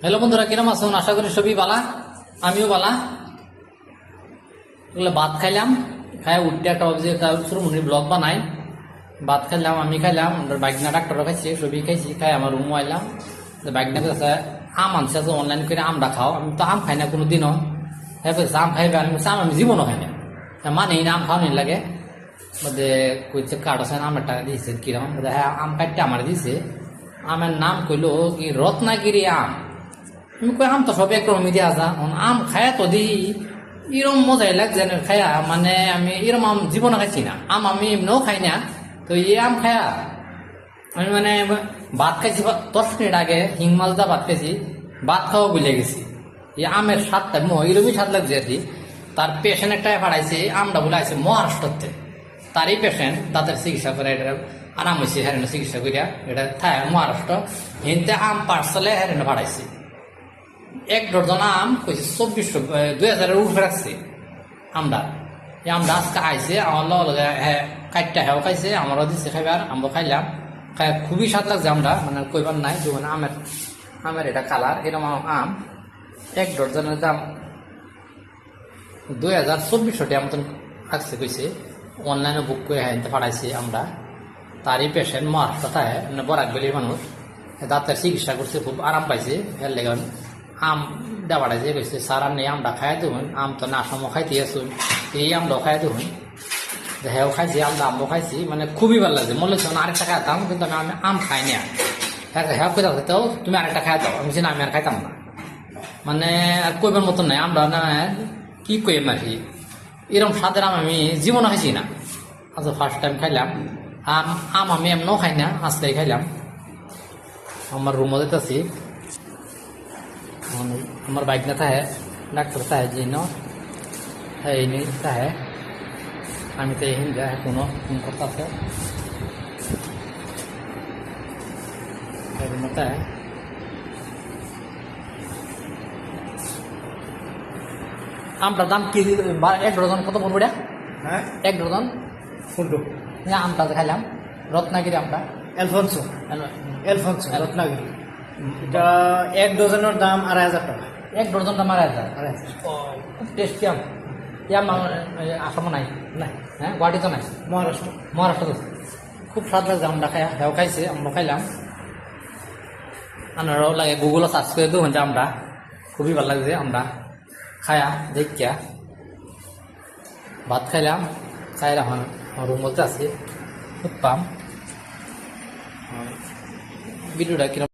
Hello বন্ধুরা, কিরম আছেন? আশা করি সবই বালা, আমিও বালা। এগুলো ভাত খাইলাম, খাই উঠতে একটা ভাবছি একটা শুরুমুনি ব্লগ বানাই। ভাত খাইলাম, আমি খাইলাম, বাইকনা ডাক্তারও খাইছি, সবই খাইছি। খাই আমার রুমও আইলাম, বাইকনা কাছে আম আনছে, অনলাইন করে আমটা খাও। আমি তো আম খাই না কোনো দিনও। হ্যাঁ বলছে আম খাইবে, আমি জীবনও খাই না, মানে আম খাওয়া নিয়ে লাগে। বলতে কইছে কার্ড আছে, আমের টাকা দিয়েছে কিরম? হ্যাঁ, আম কাটতে আমার দিয়েছে। আমের নাম কইলো কি রত্নাগিরি আম। আমি কই আম তো সব একরকমই দেওয়া যা, আম খায়া তো দিই এরম মজাই লাগছে খায়া, মানে আমি এরম আম জীবনে খাইছি না। আমি এমনিও খাই না, তো এই আম খায়া আমি মানে ভাত খাইছি 10 মিনিট আগে, হিংমাল দা ভাত খাইছি, ভাত খাওয়া বুঝে গেছি। এই আমের স্বাদটা এরকমই স্বাদ লাগছে আর কি। তার পেশেন্ট একটা পাঠাইছে, আমটা বলে আছে মহারাষ্ট্রতে। তারই পেশেন্ট দাঁতের চিকিৎসা করে, এটা আরাম হয়েছে হ্যারেন্ড চিকিৎসা করিয়া। এটা থায় মহারাষ্ট্র, হিন্দে আম পার্সেলে হ্যারেন্ড পাঠাইছে। 1 ডজন আম কইছে 2400 উঠে রাখছে আমটা। এই আমটা আজকে আইসে আমার লগে, হ্যাঁ কাটটা হ্যাঁ খাইছে, আমারও দিচ্ছে খাইবার, আমরা খাইলাম। খাই খুবই স্বাদ লাগছে আমটা, মানে কইবার নাই। যখন আমের এটা কালার এরকম আম 1 ডজনের দাম 2400 টাকা মতন রাখছে কইছে। অনলাইনে বুক করে হ্যাঁ পাঠাইছি আমরা। তারই পেশেন্ট মহারাষ্ট্র থাকে, মানে বরাকবেলির মানুষ, দাঁতের চিকিৎসা করছে, খুব আরাম পাইছে। এর লেগে আম দেওয়াটা যে কইছে স্যার আপনি আমটা খাই দেবেন, আম তো না সময় খাইতে আসুন, এই আমটাও খাই দেবেন। হ্যাঁ খাইছি, আমটাও খাইছি, মানে খুবই ভালো লাগছে। মনে হচ্ছে আরেকটা খাইতাম, কিন্তু আমি আম খাই না। হ্যাঁ হ্যাঁ কই দাও তো, তুমি আরেকটা খাই দাও। আমি আমি আর খাইতাম না, মানে আর কইবার মতন নাই। আমরা না কি কই মারি, এরকম স্বাদের আম আমি জীবনে খাইছি না। আচ্ছা ফার্স্ট টাইম খাইলাম আম আমি এমনও খাই না, আজকে খাইলাম। আমার রুমও যেতেছি, আমার বাইক না থাকে, ডাক্তার থাকে যিনি এই থাকে, আমি তো এই যায় কোনো ফোন করতে আছে আমটার দাম কি? 1 ডজন কত পড়বে? হ্যাঁ 1 ডজন ফুলটু আমটা খাইলাম, রত্নাগিরি আমটা, এলফন্সো রত্নাগিরি। এটা 1 ডজনের দাম 2500 টাকা। 1 ডজন দাম 2500। খুব টেস্টি আম। আম আসামও নাই, নাই, হ্যাঁ গুয়াহাটিতে নাই, মহারাষ্ট্র খুব স্বাদ লাগছে আমটা খাই। হ্যাঁ খাইছে, আমরা খাইলাম। আপনারাও লাগে গুগলে সার্চ করে দেবেন যে আমরা খুবই ভালো লাগছে আমরা খায়া দেখিয়া। ভাত খাইলাম, খাইলাম এখন রুম বলতে আছি খুব পাম। ভিডিওটা কিরকম